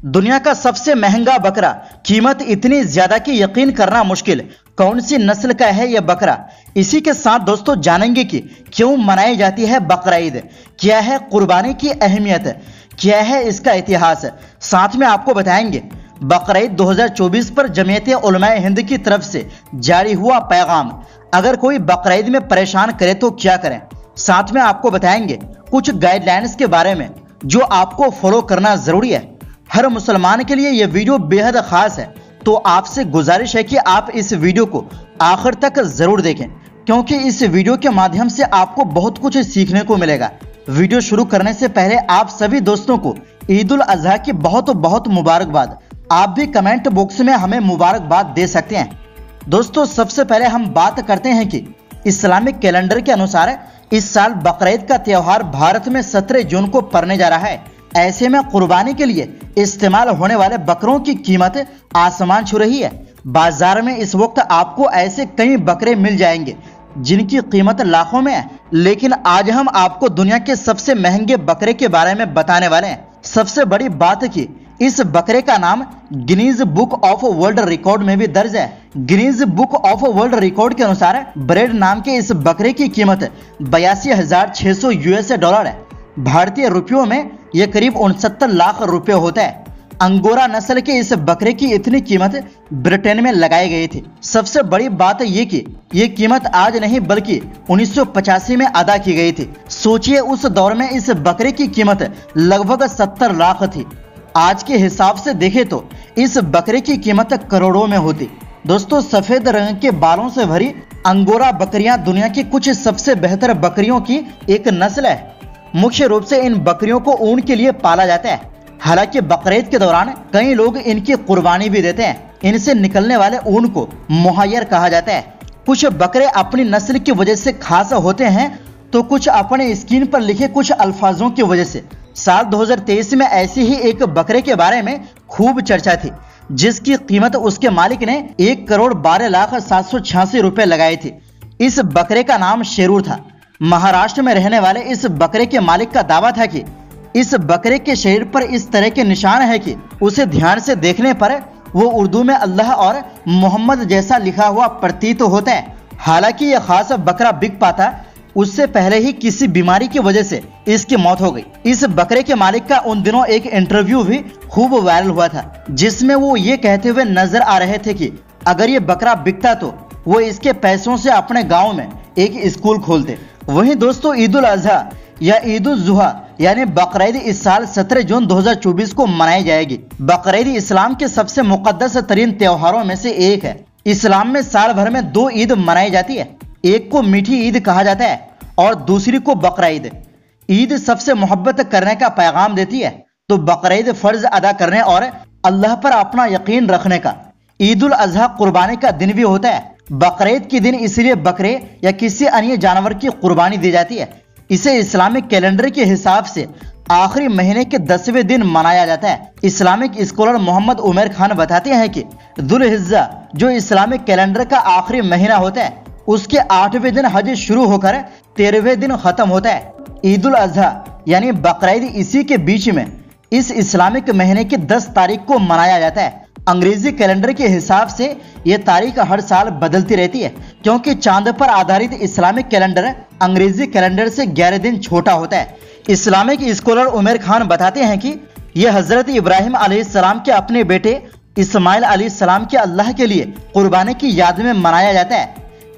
दुनिया का सबसे महंगा बकरा, कीमत इतनी ज्यादा कि यकीन करना मुश्किल। कौन सी नस्ल का है यह बकरा? इसी के साथ दोस्तों जानेंगे कि क्यों मनाई जाती है बकरा ईद, क्या है कुर्बानी की अहमियत, क्या है इसका इतिहास। साथ में आपको बताएंगे बकरा ईद 2024 पर जमीयत उलमाए हिंद की तरफ से जारी हुआ पैगाम, अगर कोई बकरा ईद में परेशान करे तो क्या करें। साथ में आपको बताएंगे कुछ गाइडलाइंस के बारे में जो आपको फॉलो करना जरूरी है। हर मुसलमान के लिए यह वीडियो बेहद खास है, तो आपसे गुजारिश है कि आप इस वीडियो को आखिर तक जरूर देखें, क्योंकि इस वीडियो के माध्यम से आपको बहुत कुछ सीखने को मिलेगा। वीडियो शुरू करने से पहले आप सभी दोस्तों को ईद उल अजहा की बहुत बहुत मुबारकबाद। आप भी कमेंट बॉक्स में हमें मुबारकबाद दे सकते हैं। दोस्तों सबसे पहले हम बात करते हैं कि इस्लामिक कैलेंडर के अनुसार इस साल बकरा ईद का त्यौहार भारत में 17 जून को पड़ने जा रहा है। ऐसे में कुर्बानी के लिए इस्तेमाल होने वाले बकरों की कीमत आसमान छू रही है। बाजार में इस वक्त आपको ऐसे कई बकरे मिल जाएंगे जिनकी कीमत लाखों में है, लेकिन आज हम आपको दुनिया के सबसे महंगे बकरे के बारे में बताने वाले हैं। सबसे बड़ी बात कि इस बकरे का नाम Guinness book of world record में भी दर्ज है। Guinness book of world record के अनुसार ब्रेड नाम के इस बकरे की कीमत 82,600 यूएस डॉलर है। भारतीय रुपयों में यह करीब 69 लाख रुपए होता है। अंगोरा नस्ल के इस बकरे की इतनी कीमत ब्रिटेन में लगाई गई थी। सबसे बड़ी बात यह कि यह कीमत आज नहीं बल्कि 1985 में अदा की गई थी। सोचिए उस दौर में इस बकरे की कीमत लगभग 70 लाख थी। आज के हिसाब से देखें तो इस बकरे की कीमत करोड़ों में होती। दोस्तों सफेद रंग के बालों से भरी अंगोरा बकरियां दुनिया की कुछ सबसे बेहतर बकरियों की एक नस्ल है। मुख्य रूप से इन बकरियों को ऊन के लिए पाला जाता है। हालांकि बकरा ईद के दौरान कई लोग इनकी कुर्बानी भी देते हैं। इनसे निकलने वाले ऊन को मुहैयर कहा जाता है। कुछ बकरे अपनी नस्ल की वजह से खास होते हैं तो कुछ अपने स्किन पर लिखे कुछ अल्फाजों की वजह से। साल 2023 में ऐसे ही एक बकरे के बारे में खूब चर्चा थी जिसकी कीमत उसके मालिक ने 1,12,786 रुपए लगाए थे। इस बकरे का नाम शेरूर था। महाराष्ट्र में रहने वाले इस बकरे के मालिक का दावा था कि इस बकरे के शरीर पर इस तरह के निशान है कि उसे ध्यान से देखने पर वो उर्दू में अल्लाह और मोहम्मद जैसा लिखा हुआ प्रतीत होता है। हालांकि यह खास बकरा बिक पाता उससे पहले ही किसी बीमारी की वजह से इसकी मौत हो गई। इस बकरे के मालिक का उन दिनों एक इंटरव्यू भी खूब वायरल हुआ था जिसमें वो ये कहते हुए नजर आ रहे थे कि अगर ये बकरा बिकता तो वो इसके पैसों से अपने गाँव में एक स्कूल खोलते। वहीं दोस्तों ईद उल अजहा या ईद उल जुहा यानी बकरा ईद इस साल 17 जून 2024 को मनाई जाएगी। बकरा ईद इस्लाम के सबसे मुकद्दस तरीन त्योहारों में से एक है। इस्लाम में साल भर में 2 ईद मनाई जाती है। एक को मीठी ईद कहा जाता है और दूसरी को बकरा ईद। ईद सबसे मोहब्बत करने का पैगाम देती है तो बकरा ईद फर्ज अदा करने और अल्लाह पर अपना यकीन रखने का। ईद उल अजहा कुर्बानी का दिन भी होता है। बकरा ईद के दिन इसलिए बकरे या किसी अन्य जानवर की कुर्बानी दी जाती है। इसे इस्लामिक कैलेंडर के हिसाब से आखिरी महीने के 10वें दिन मनाया जाता है। इस्लामिक स्कॉलर मोहम्मद उमर खान बताते हैं कि दुल्हिज्जा जो इस्लामिक कैलेंडर का आखिरी महीना होता है उसके 8वें दिन हज शुरू होकर 13वें दिन खत्म होता है। ईद उल अजहा यानी बकरा ईद इसी के बीच में इस इस्लामिक महीने की 10 तारीख को मनाया जाता है। अंग्रेजी कैलेंडर के हिसाब से यह तारीख हर साल बदलती रहती है क्योंकि चांद पर आधारित इस्लामिक कैलेंडर अंग्रेजी कैलेंडर से 11 दिन छोटा होता है। इस्लामिक स्कॉलर उमर खान बताते हैं कि यह हजरत इब्राहिम अलैहिस्सलाम के अपने बेटे इस्माइल अलैहिस्सलाम के अल्लाह के लिए कुर्बानी की याद में मनाया जाता है।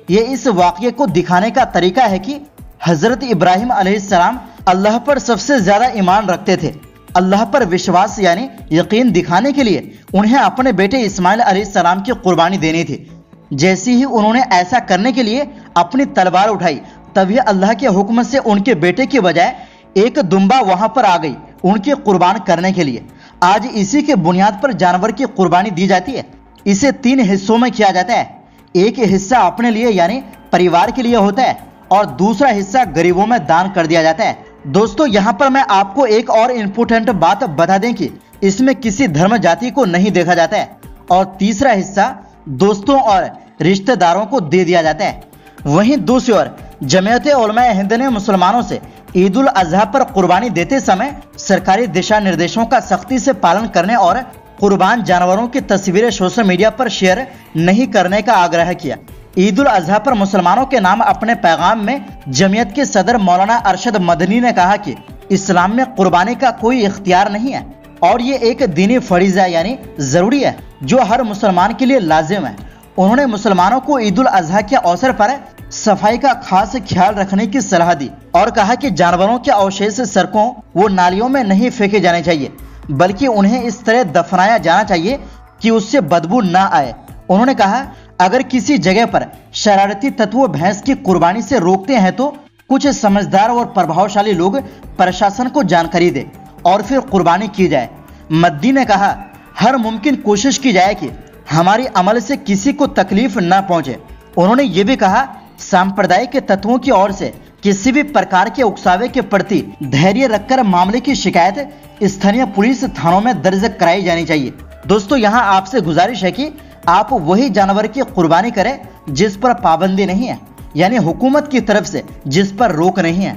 यह इस वाक़ये को दिखाने का तरीका है कि हजरत इब्राहिम अलैहिस्सलाम अल्लाह पर सबसे ज्यादा ईमान रखते थे। अल्लाह पर विश्वास यानी यकीन दिखाने के लिए उन्हें अपने बेटे इस्माइल अलैहिस्सलाम की कुर्बानी देनी थी। जैसे ही उन्होंने ऐसा करने के लिए अपनी तलवार उठाई तभी अल्लाह के हुक्म से उनके बेटे की बजाय एक दुम्बा वहां पर आ गई उनकी कुर्बान करने के लिए। आज इसी के बुनियाद पर जानवर की कुर्बानी दी जाती है। इसे 3 हिस्सों में किया जाता है। एक हिस्सा अपने लिए यानी परिवार के लिए होता है और दूसरा हिस्सा गरीबों में दान कर दिया जाता है। दोस्तों यहाँ पर मैं आपको एक और इम्पोर्टेंट बात बता दें कि इसमें किसी धर्म जाति को नहीं देखा जाता है और तीसरा हिस्सा दोस्तों और रिश्तेदारों को दे दिया जाता है। वहीं दूसरी ओर जमीयत उलमाए हिंद ने मुसलमानों से ईद उल अजहा पर कुर्बानी देते समय सरकारी दिशा निर्देशों का सख्ती से पालन करने और कुर्बान जानवरों की तस्वीरें सोशल मीडिया पर शेयर नहीं करने का आग्रह किया। ईद उल अजहा पर मुसलमानों के नाम अपने पैगाम में जमीयत के सदर मौलाना अरशद मदनी ने कहा कि इस्लाम में कुर्बानी का कोई इख्तियार नहीं है और ये एक दीनी फरीज़ा यानी ज़रूरी है जो हर मुसलमान के लिए लाजिम है। उन्होंने मुसलमानों को ईद उल अजहा के अवसर पर सफाई का खास ख्याल रखने की सलाह दी और कहा कि जानवरों के अवशेष सड़कों व नालियों में नहीं फेंके जाने चाहिए, बल्कि उन्हें इस तरह दफनाया जाना चाहिए कि उससे बदबू ना आए। उन्होंने कहा, अगर किसी जगह पर शरारती तत्व भैंस की कुर्बानी से रोकते हैं तो कुछ समझदार और प्रभावशाली लोग प्रशासन को जानकारी दे और फिर कुर्बानी की जाए। मद्दी ने कहा, हर मुमकिन कोशिश की जाए कि हमारी अमल से किसी को तकलीफ न पहुंचे। उन्होंने ये भी कहा, सांप्रदायिक तत्वों की ओर से किसी भी प्रकार के उकसावे के प्रति धैर्य रखकर मामले की शिकायत स्थानीय पुलिस थानों में दर्ज कराई जानी चाहिए। दोस्तों, यहाँ आपसे गुजारिश है कि आप वही जानवर की कुर्बानी करें जिस पर पाबंदी नहीं है, यानी हुकूमत की तरफ से जिस पर रोक नहीं है।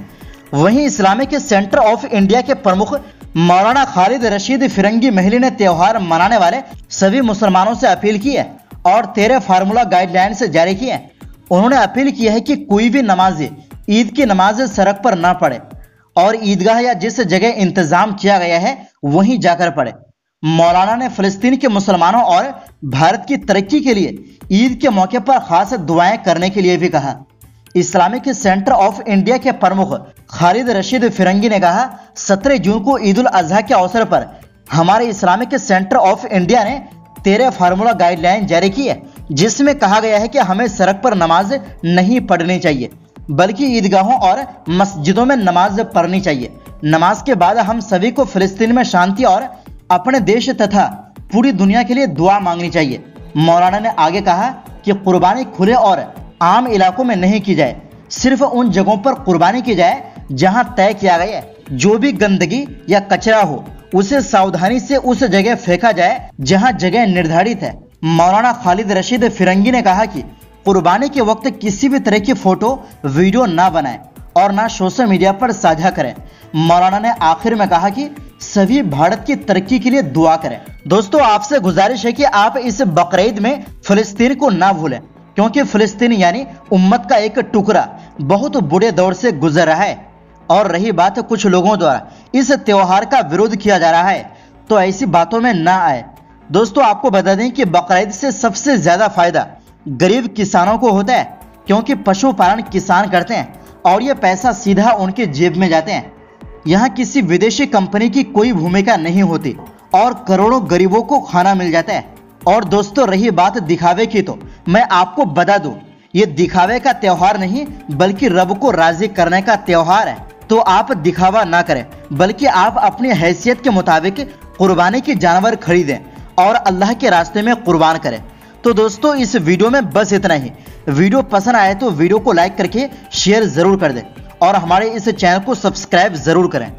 वहीं इस्लामिक सेंटर ऑफ इंडिया के प्रमुख मौलाना खालिद रशीद फिरंगी महली ने त्यौहार मनाने वाले सभी मुसलमानों से अपील की है और 13 फार्मूला गाइडलाइंस जारी किए हैं। उन्होंने अपील की है कि कोई भी नमाजी ईद की नमाज सड़क पर ना पढ़े और ईदगाह या जिस जगह इंतजाम किया गया है वहीं जाकर पढ़े। मौलाना ने फिलिस्तीन के मुसलमानों और भारत की तरक्की के लिए ईद के मौके पर खास दुआएं करने के लिए भी कहा। इस्लामिक सेंटर ऑफ इंडिया के प्रमुख खालिद रशीद फिरंगी ने कहा, 17 जून को ईद उल अजहा के अवसर पर हमारे इस्लामिक सेंटर ऑफ इंडिया ने 13 फार्मूला गाइडलाइन जारी की है, जिसमें कहा गया है कि हमें सड़क पर नमाज नहीं पढ़नी चाहिए, बल्कि ईदगाहों और मस्जिदों में नमाज पढ़नी चाहिए। नमाज के बाद हम सभी को फिलिस्तीन में शांति और अपने देश तथा पूरी दुनिया के लिए दुआ मांगनी चाहिए। मौलाना ने आगे कहा कि कुर्बानी खुले और आम इलाकों में नहीं की जाए, सिर्फ उन जगहों पर कुर्बानी की जाए जहां तय किया गया है। जो भी गंदगी या कचरा हो उसे सावधानी से उस जगह फेंका जाए जहां जगह निर्धारित है। मौलाना खालिद रशीद फिरंगी ने कहा कि कुर्बानी के वक्त किसी भी तरह की फोटो वीडियो ना बनाएं और ना सोशल मीडिया पर साझा करें। मौलाना ने आखिर में कहा कि सभी भारत की तरक्की के लिए दुआ करें। दोस्तों, आपसे गुजारिश है कि आप इस बकरीद में फिलिस्तीन को ना भूलें, क्योंकि फिलिस्तीन यानी उम्मत का एक टुकड़ा बहुत बुरे दौर से गुजर रहा है और रही बात कुछ लोगों द्वारा इस त्योहार का विरोध किया जा रहा है, तो ऐसी बातों में ना आए। दोस्तों, आपको बता दें कि बकरीद से सबसे ज्यादा फायदा गरीब किसानों को होता है, क्योंकि पशुपालन किसान करते हैं और यह पैसा सीधा उनके जेब में जाते हैं। यहाँ किसी विदेशी कंपनी की कोई भूमिका नहीं होती और करोड़ों गरीबों को खाना मिल जाता है। और दोस्तों, रही बात दिखावे की, तो मैं आपको बता दूं, ये दिखावे का त्योहार नहीं बल्कि रब को राजी करने का त्योहार है। तो आप दिखावा ना करें, बल्कि आप अपनी हैसियत के मुताबिक कुर्बानी की जानवर खरीदें और अल्लाह के रास्ते में कुर्बान करें। तो दोस्तों, इस वीडियो में बस इतना ही। वीडियो पसंद आए तो वीडियो को लाइक करके शेयर जरूर कर दें और हमारे इस चैनल को सब्सक्राइब जरूर करें।